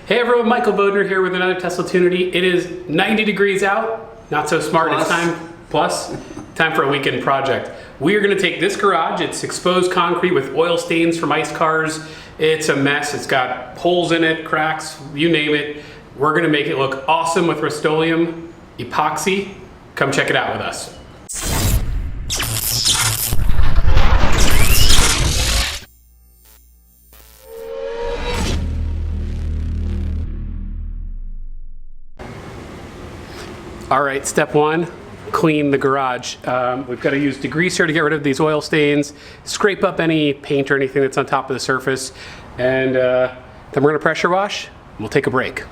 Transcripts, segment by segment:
Hey everyone, Michael Bodner here with another Tesla Tunity. It is 90 degrees out, not so smart. Plus. It's time for a weekend project. We are going to take this garage. It's exposed concrete with oil stains from ice cars. It's a mess. It's got holes in it, cracks, you name it. We're going to make it look awesome with Rustoleum Epoxy. Come check it out with us. All right, step one, clean the garage. We've got to use degreaser to get rid of these oil stains, scrape up any paint or anything that's on top of the surface, and then we're going to pressure wash, and we'll take a break.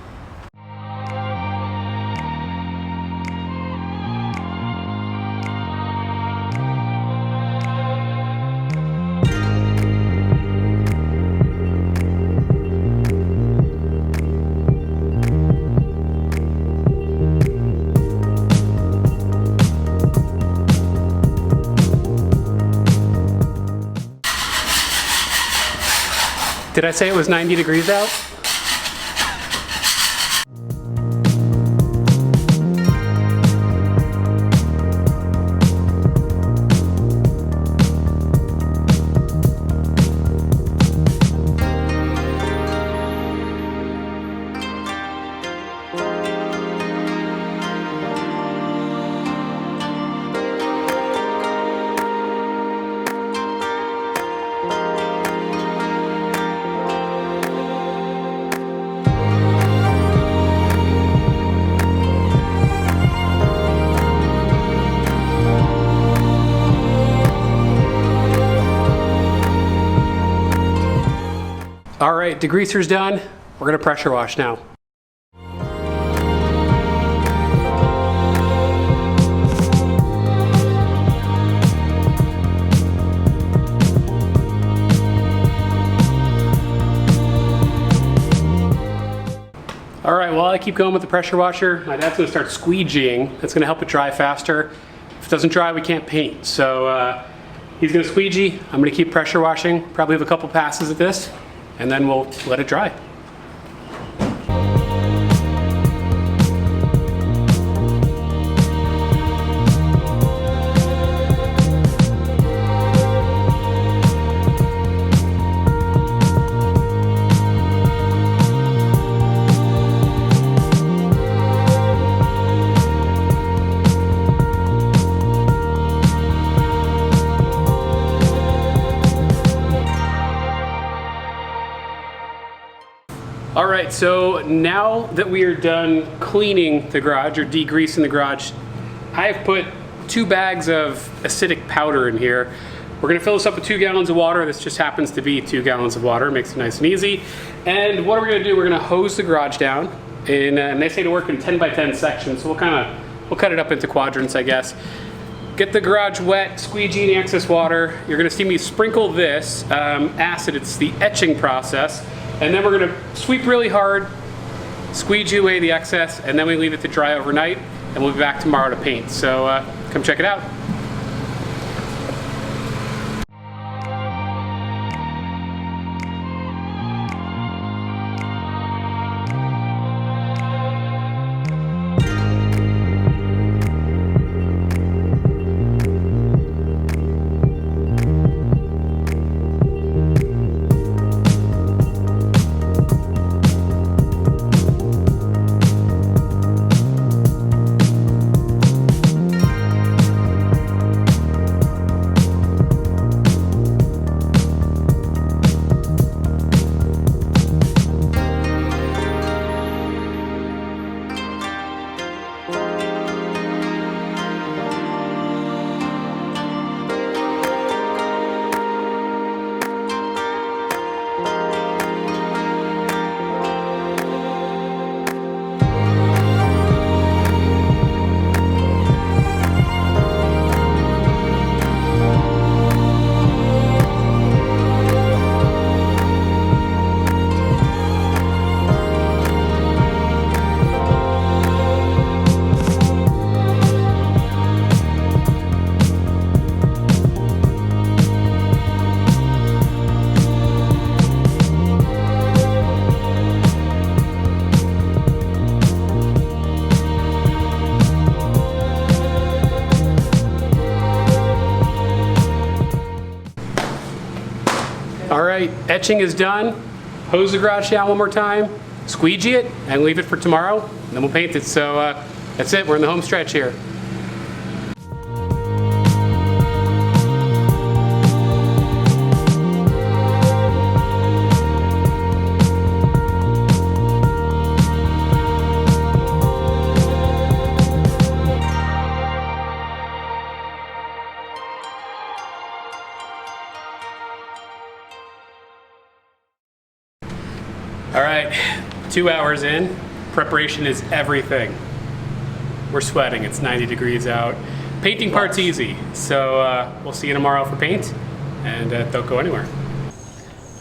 Did I say it was 90 degrees out? All right, degreaser's done. We're gonna pressure wash now. All right, while I keep going with the pressure washer, my dad's gonna start squeegeeing. That's gonna help it dry faster. If it doesn't dry, we can't paint. So he's gonna squeegee. I'm gonna keep pressure washing. Probably have a couple passes at this, and then we'll let it dry. All right, so now that we are done cleaning the garage or degreasing the garage, I have put 2 bags of acidic powder in here. We're gonna fill this up with 2 gallons of water. This just happens to be 2 gallons of water, makes it nice and easy. And what are we gonna do? We're gonna hose the garage down, and they say to work in 10 by 10 sections, so we'll cut it up into quadrants, I guess. Get the garage wet, squeegee the excess water. You're gonna see me sprinkle this acid. It's the etching process. And then we're gonna sweep really hard, squeegee away the excess, and then we leave it to dry overnight, and we'll be back tomorrow to paint. So come check it out. right, etching is done. Hose the garage down one more time, squeegee it, and leave it for tomorrow. And then we'll paint it. So that's it, we're in the home stretch here. All right, 2 hours in, preparation is everything. We're sweating, it's 90 degrees out. Painting part's easy, so we'll see you tomorrow for paint, and don't go anywhere.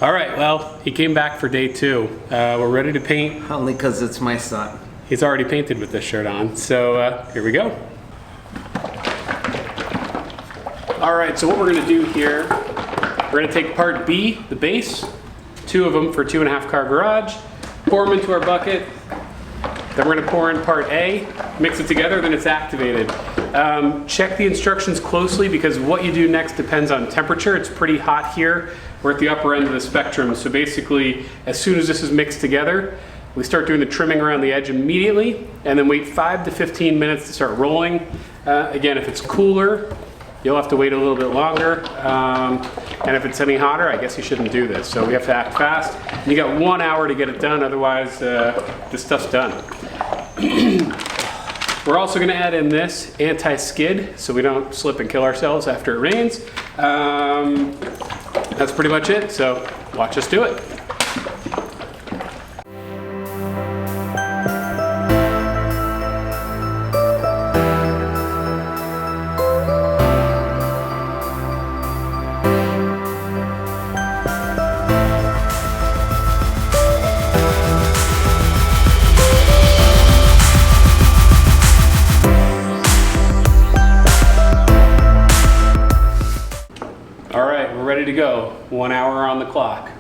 All right, well, he came back for day 2. We're ready to paint. Only because it's my son. He's already painted with this shirt on, so here we go. All right, so what we're gonna do here, we're gonna take part B, the base, 2 of them for 2.5 car garage, pour them into our bucket, then we're gonna pour in part A, mix it together, then it's activated. Check the instructions closely because what you do next depends on temperature. It's pretty hot here. We're at the upper end of the spectrum, so basically as soon as this is mixed together, we start doing the trimming around the edge immediately and then wait 5 to 15 minutes to start rolling. Again, if it's cooler, you'll have to wait a little bit longer. And if it's any hotter, I guess you shouldn't do this. So we have to act fast. And you got 1 hour to get it done, otherwise this stuff's done. We're also gonna add in this anti-skid so we don't slip and kill ourselves after it rains. That's pretty much it, so watch us do it. All right, we're ready to go. 1 hour on the clock.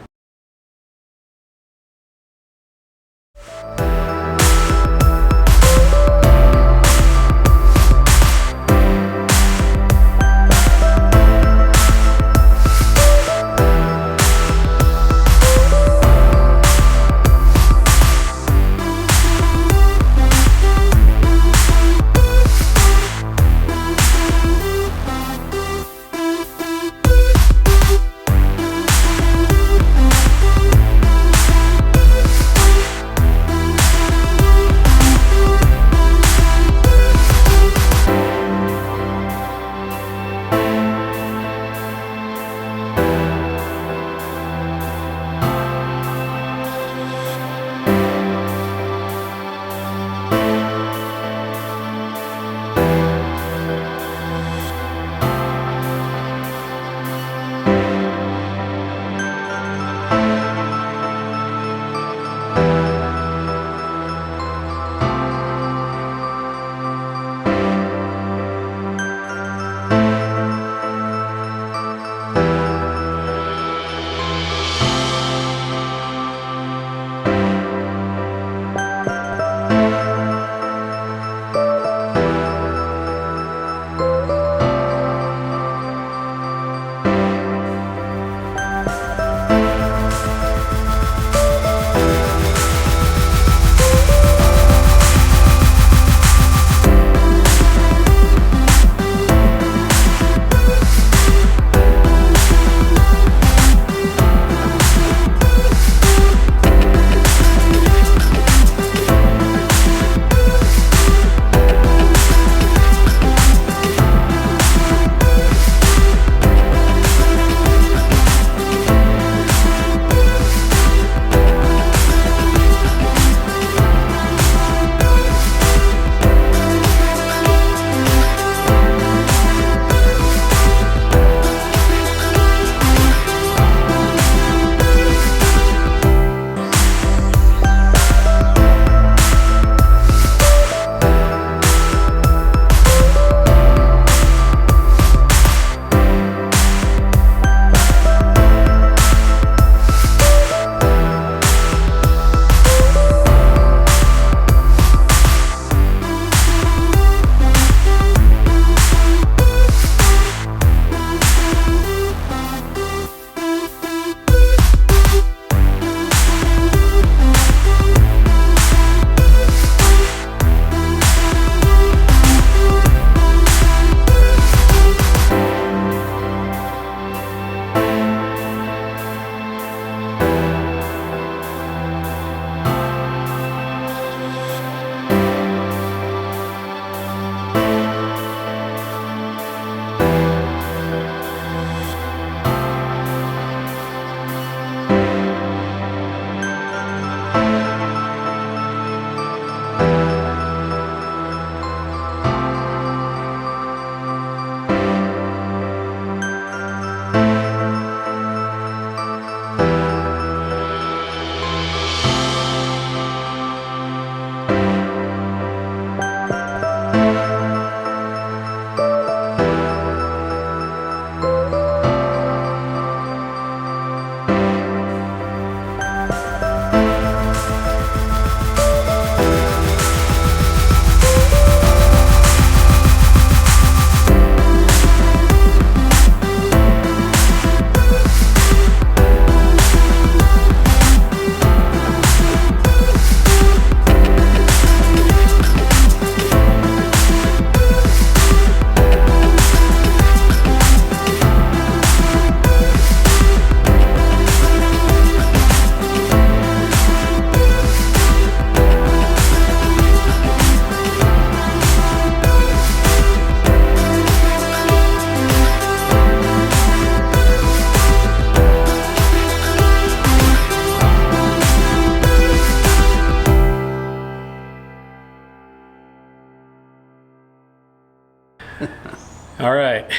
All right,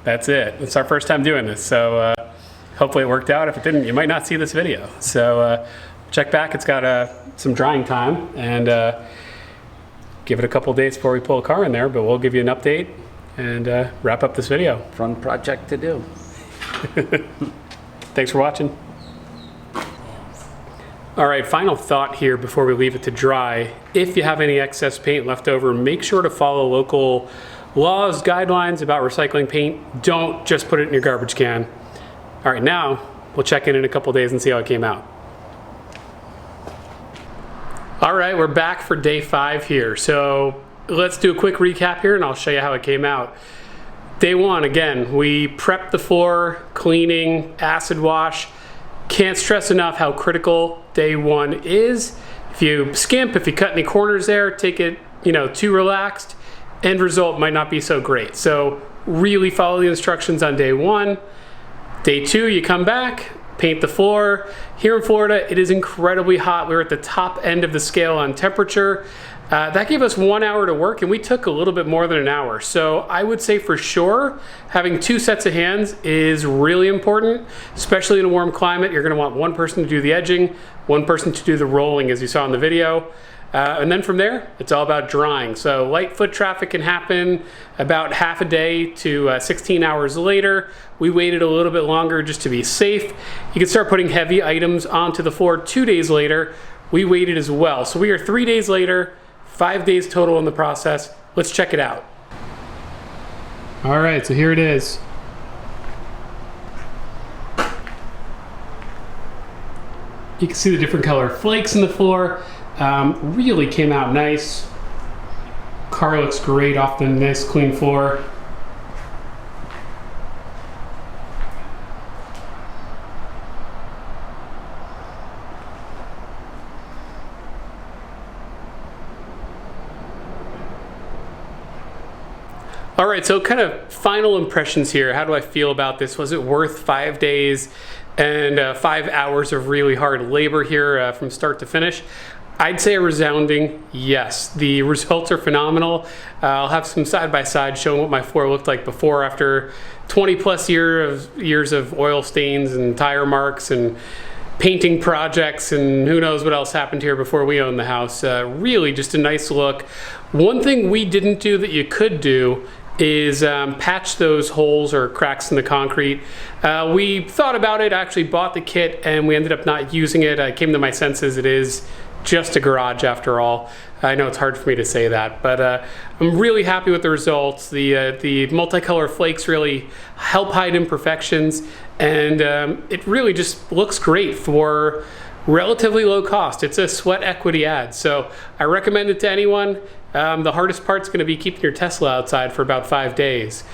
that's it. It's our first time doing this, so hopefully it worked out. If it didn't, you might not see this video. So check back. It's got some drying time, and give it a couple days before we pull a car in there, but we'll give you an update and wrap up this video. Fun project to do. Thanks for watching. All right, final thought here before we leave it to dry. If you have any excess paint left over, make sure to follow local laws, guidelines about recycling paint. Don't just put it in your garbage can. All right, now we'll check in a couple days and see how it came out. All right, we're back for day 5 here. So let's do a quick recap here and I'll show you how it came out. Day 1, again, we prepped the floor, cleaning, acid wash. Can't stress enough how critical day 1 is. If you skimp, if you cut any corners there, take it, too relaxed, end result might not be so great. So really follow the instructions on day 1. Day 2, you come back, paint the floor. Here in Florida, it is incredibly hot. We're at the top end of the scale on temperature. That gave us 1 hour to work, and we took a little bit more than an hour. So I would say for sure, having 2 sets of hands is really important, especially in a warm climate. You're gonna want one person to do the edging, one person to do the rolling, as you saw in the video. And then from there, it's all about drying. So light foot traffic can happen about half a day to 16 hours later. We waited a little bit longer just to be safe. You can start putting heavy items onto the floor 2 days later. We waited as well. So we are 3 days later, 5 days total in the process. Let's check it out. All right, so here it is. You can see the different color flakes in the floor. Really came out nice. Car looks great off the nice clean floor. All right, so kind of final impressions here. How do I feel about this? Was it worth 5 days and 5 hours of really hard labor here from start to finish? I'd say a resounding yes. The results are phenomenal. I'll have some side-by-side showing what my floor looked like before, after 20 plus years of oil stains and tire marks and painting projects and who knows what else happened here before we owned the house. Really just a nice look. One thing we didn't do that you could do is patch those holes or cracks in the concrete. We thought about it, actually bought the kit, and we ended up not using it. I came to my senses, it is just a garage after all. I know it's hard for me to say that, but I'm really happy with the results. The multicolor flakes really help hide imperfections, and it really just looks great for relatively low cost. It's a sweat equity ad, so I recommend it to anyone. The hardest part's going to be keeping your Tesla outside for about 5 days.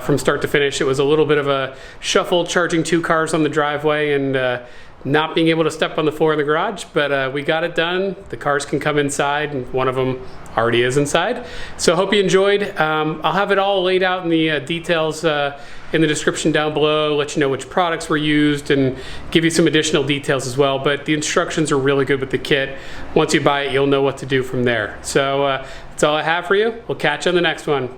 From start to finish, it was a little bit of a shuffle, charging 2 cars on the driveway and not being able to step on the floor in the garage, but we got it done. The cars can come inside, and one of them already is inside. So I hope you enjoyed. I'll have it all laid out in the details in the description down below, let you know which products were used and give you some additional details as well. But the instructions are really good with the kit. Once you buy it, you'll know what to do from there. So that's all I have for you. We'll catch you on the next one.